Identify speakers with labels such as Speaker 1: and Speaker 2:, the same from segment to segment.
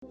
Speaker 1: Are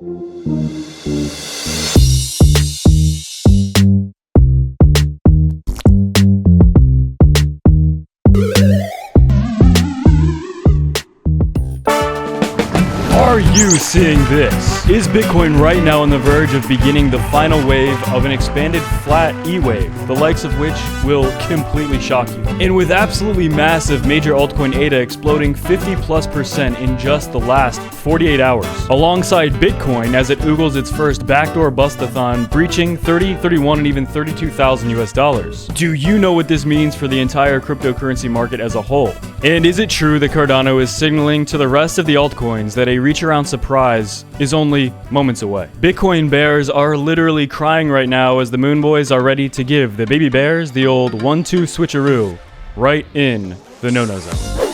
Speaker 1: you seeing this? Is Bitcoin right now on the verge of beginning the final wave of an expanded flat E-wave, the likes of which will completely shock you? And with absolutely massive major altcoin ADA exploding 50+% in just the last 48 hours, alongside Bitcoin as it oogles its first backdoor bustathon, breaching 30, 31, and even 32,000 US dollars. Do you know what this means for the entire cryptocurrency market as a whole? And is it true that Cardano is signaling to the rest of the altcoins that a reach-around surprise is only moments away? Bitcoin bears are literally crying right now as the Moon Boys are ready to give the baby bears the old 1-2 switcheroo right in the no-no zone.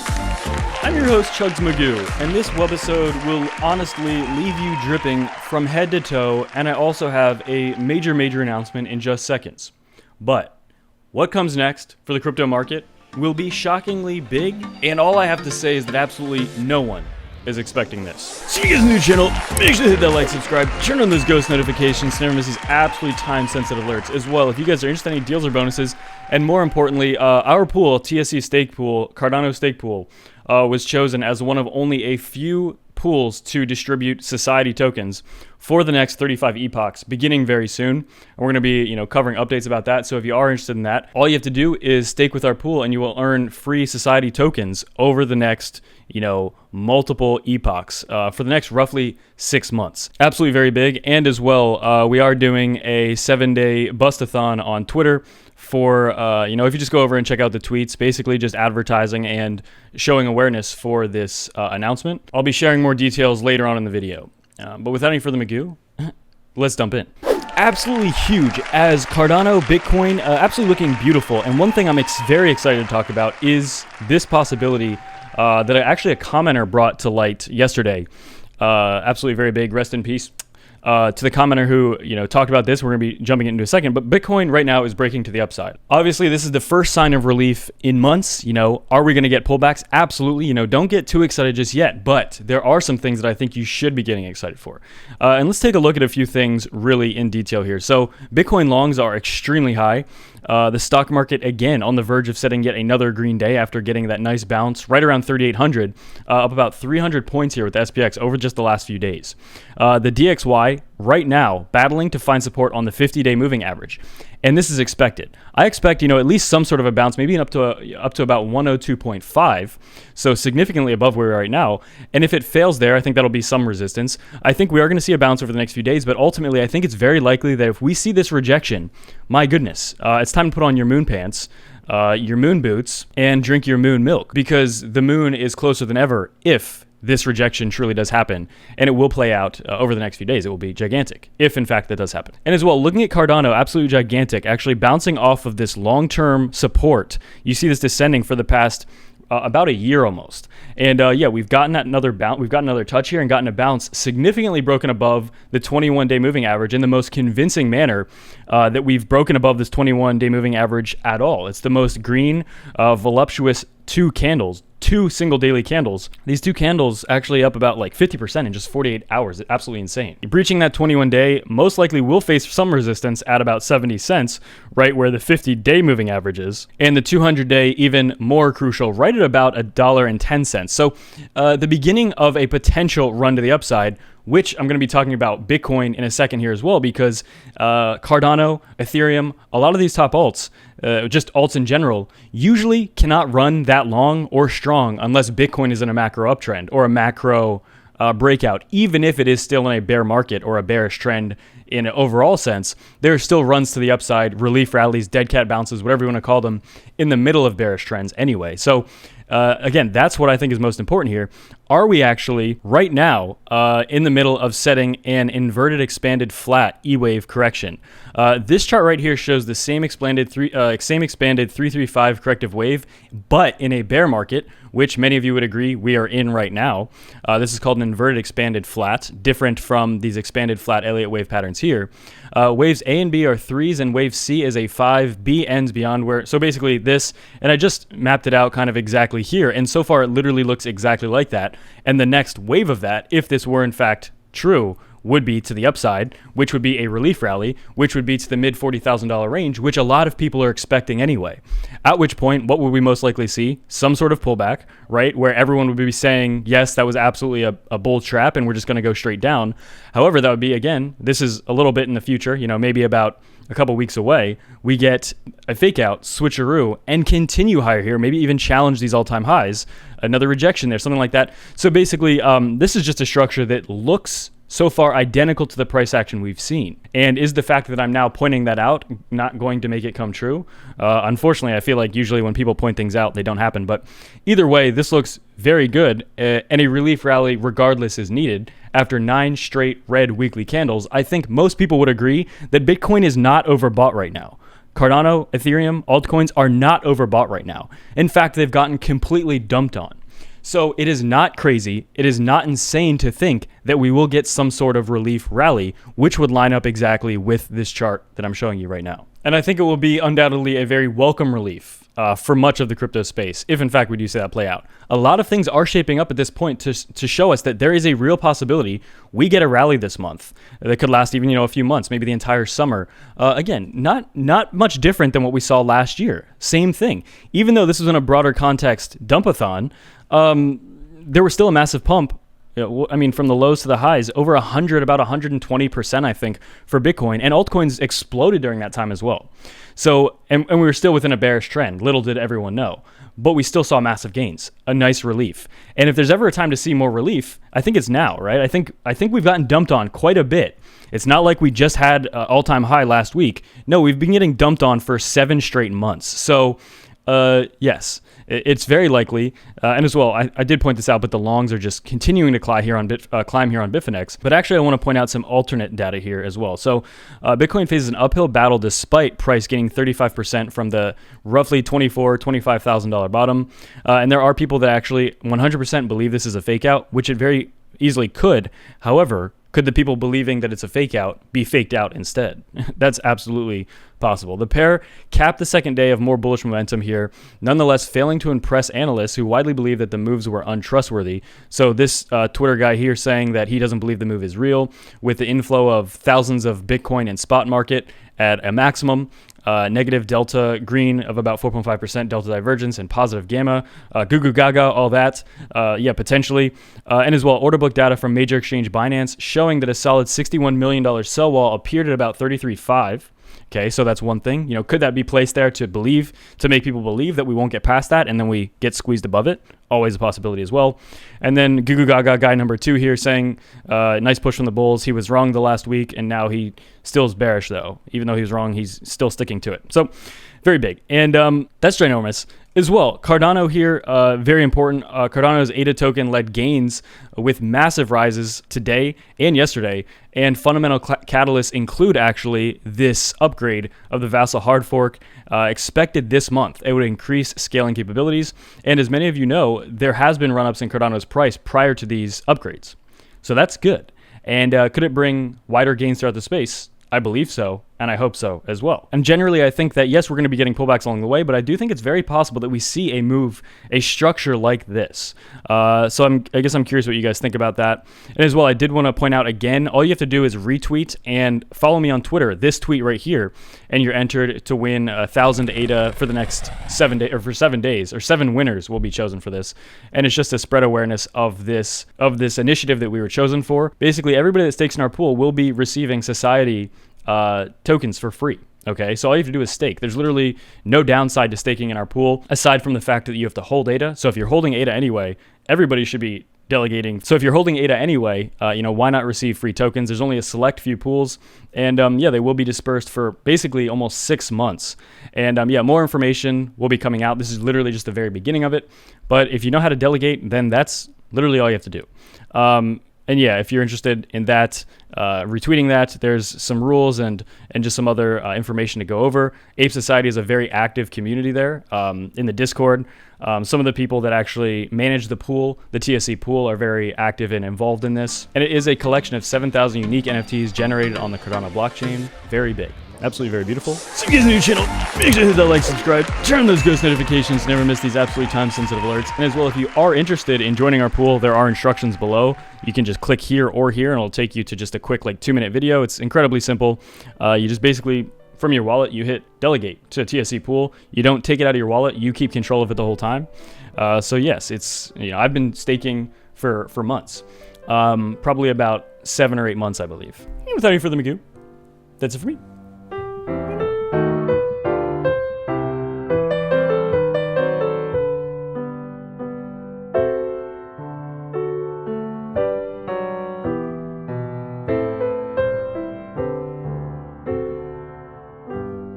Speaker 1: I'm your host, Chugs Magoo, and this webisode will honestly leave you dripping from head to toe, and I also have a major announcement in just seconds. But what comes next for the crypto market will be shockingly big, and all I have to say is that absolutely no one is expecting this. So if you guys are new to the channel, make sure to hit that like, subscribe, turn on those ghost notifications to never miss these absolutely time-sensitive alerts. As well, if you guys are interested in any deals or bonuses, and more importantly, our pool, TSC Stake Pool, Cardano Stake Pool, was chosen as one of only a few pools to distribute society tokens for the next 35 epochs, beginning very soon. And we're going to be, covering updates about that. So if you are interested in that, all you have to do is stake with our pool, and you will earn free society tokens over the next, multiple epochs for the next roughly 6 months. Absolutely very big. And as well, we are doing a 7-day bustathon on Twitter for, if you just go over and check out the tweets, basically just advertising and showing awareness for this announcement. I'll be sharing more details later on in the video. But without any further ado, let's dump in. Absolutely huge as Cardano, Bitcoin, absolutely looking beautiful. And one thing I'm very excited to talk about is this possibility that actually a commenter brought to light yesterday. Absolutely very big. Rest in peace. To the commenter who, talked about this. We're going to be jumping into a second, but Bitcoin right now is breaking to the upside. Obviously, this is the first sign of relief in months. Are we going to get pullbacks? Absolutely. Don't get too excited just yet, but there are some things that I think you should be getting excited for. And let's take a look at a few things really in detail here. So Bitcoin longs are extremely high. The stock market, again, on the verge of setting yet another green day after getting that nice bounce right around 3,800, up about 300 points here with the SPX over just the last few days. The DXY right now battling to find support on the 50-day moving average. And this is expected. I expect, at least some sort of a bounce, maybe up to about 102.5, so significantly above where we are right now. And if it fails there, I think that'll be some resistance. I think we are going to see a bounce over the next few days, but ultimately, I think it's very likely that if we see this rejection, my goodness, it's time to put on your moon pants, your moon boots, and drink your moon milk, because the moon is closer than ever if this rejection truly does happen, and it will play out over the next few days. It will be gigantic, if in fact that does happen. And as well, looking at Cardano, absolutely gigantic, actually bouncing off of this long-term support. You see this descending for the past about a year almost. And we've gotten another bounce. We've got another touch here and gotten a bounce significantly broken above the 21-day moving average in the most convincing manner that we've broken above this 21-day moving average at all. It's the most green, voluptuous two single daily candles. These two candles actually up about like 50% in just 48 hours. It's absolutely insane. Breaching that 21 day most likely will face some resistance at about 70 cents, right where the 50-day moving average is. And the 200-day even more crucial, right at about $1.10. So the beginning of a potential run to the upside, which I'm going to be talking about Bitcoin in a second here as well, because Cardano, Ethereum, a lot of these top alts, just alts in general, usually cannot run that long or strong unless Bitcoin is in a macro uptrend or a macro breakout. Even if it is still in a bear market or a bearish trend in an overall sense, there still runs to the upside, relief rallies, dead cat bounces, whatever you want to call them, in the middle of bearish trends anyway. So again, that's what I think is most important here. Are we actually right now in the middle of setting an inverted expanded flat E-wave correction? This chart right here shows the same expanded 335 corrective wave, but in a bear market, which many of you would agree we are in right now. This is called an inverted expanded flat, different from these expanded flat Elliott wave patterns here. Waves A and B are 3s, and wave C is a 5. B ends beyond where, so basically this, and I just mapped it out kind of exactly here, and so far it literally looks exactly like that. And the next wave of that, if this were in fact true, would be to the upside, which would be a relief rally, which would be to the mid $40,000 range, which a lot of people are expecting anyway. At which point, what would we most likely see? Some sort of pullback, right? Where everyone would be saying, yes, that was absolutely a bull trap and we're just going to go straight down. However, that would be, again, this is a little bit in the future, maybe about a couple weeks away, we get a fake out, switcheroo, and continue higher here, maybe even challenge these all-time highs, another rejection there, something like that. So basically, this is just a structure that looks so far identical to the price action we've seen. And is the fact that I'm now pointing that out not going to make it come true? Unfortunately, I feel like usually when people point things out, they don't happen. But either way, this looks very good, and a relief rally regardless is needed. After 9 straight red weekly candles, I think most people would agree that Bitcoin is not overbought right now. Cardano, Ethereum, altcoins are not overbought right now. In fact, they've gotten completely dumped on. So it is not crazy, it is not insane to think that we will get some sort of relief rally, which would line up exactly with this chart that I'm showing you right now. And I think it will be undoubtedly a very welcome relief for much of the crypto space, if in fact we do see that play out. A lot of things are shaping up at this point to show us that there is a real possibility we get a rally this month that could last even a few months, maybe the entire summer. Again, not much different than what we saw last year. Same thing. Even though this was in a broader context dumpathon, there was still a massive pump. From the lows to the highs, over 100, about 120%, I think, for Bitcoin. And altcoins exploded during that time as well. So, and we were still within a bearish trend. Little did everyone know. But we still saw massive gains, a nice relief. And if there's ever a time to see more relief, I think it's now, right? I think we've gotten dumped on quite a bit. It's not like we just had an all-time high last week. No, we've been getting dumped on for 7 straight months. So, yes, it's very likely, and as well, I did point this out, but the longs are just continuing to climb here on Bitfinex. But actually, I want to point out some alternate data here as well. So Bitcoin faces an uphill battle despite price gaining 35% from the roughly $25,000 bottom. And there are people that actually 100% believe this is a fake out, which it very easily could. However, could the people believing that it's a fake out be faked out instead? That's absolutely possible. The pair capped the second day of more bullish momentum here, nonetheless failing to impress analysts who widely believe that the moves were untrustworthy. So this Twitter guy here saying that he doesn't believe the move is real, with the inflow of thousands of Bitcoin in spot market at a maximum, negative delta green of about 4.5% delta divergence, and positive gamma, goo goo gaga, all that, potentially. And as well, order book data from major exchange Binance showing that a solid $61 million sell wall appeared at about 33.5. Okay, so that's one thing. Could that be placed there to make people believe that we won't get past that and then we get squeezed above it? Always a possibility as well. And then Goo Goo Gaga guy number 2 here saying, nice push from the bulls. He was wrong the last week and now he still is bearish though. Even though he was wrong, he's still sticking to it. So very big. And that's ginormous. As well, Cardano here, very important. Cardano's ADA token led gains with massive rises today and yesterday, and fundamental catalysts include actually this upgrade of the Vassal hard fork expected this month. It would increase scaling capabilities, and as many of you know, there has been run-ups in Cardano's price prior to these upgrades. So that's good. And could it bring wider gains throughout the space? I believe so, and I hope so as well. And generally, I think that, yes, we're going to be getting pullbacks along the way, but I do think it's very possible that we see a structure like this. So I guess I'm curious what you guys think about that. And as well, I did want to point out again, all you have to do is retweet and follow me on Twitter, this tweet right here, and you're entered to win 1,000 ADA for the next 7 days, or for 7 days, or 7 winners will be chosen for this. And it's just to spread awareness of this initiative that we were chosen for. Basically, everybody that stakes in our pool will be receiving society tokens for free. Okay, so all you have to do is stake. There's literally no downside to staking in our pool, aside from the fact that you have to hold ADA. So if you're holding ADA anyway, everybody should be delegating. So if you're holding ADA anyway, why not receive free tokens? There's only a select few pools, and they will be dispersed for basically almost 6 months. And more information will be coming out. This is literally just the very beginning of it. But if you know how to delegate, then that's literally all you have to do. And if you're interested in that, retweeting that, there's some rules and just some other information to go over. Ape Society is a very active community there in the Discord. Some of the people that actually manage the pool, the TSC pool, are very active and involved in this. And it is a collection of 7,000 unique NFTs generated on the Cardano blockchain. Very big. Absolutely very beautiful. So if you guys are new to the channel, make sure to hit that like, subscribe, turn on those ghost notifications, never miss these absolutely time-sensitive alerts. And as well, if you are interested in joining our pool, there are instructions below. You can just click here or here, and it'll take you to just a quick, like, 2-minute video. It's incredibly simple. You just basically, from your wallet, you hit delegate to TSC Pool. You don't take it out of your wallet. You keep control of it the whole time. So yes, it's, you know, I've been staking for months. Probably about 7 or 8 months, I believe. And without any further ado, that's it for me.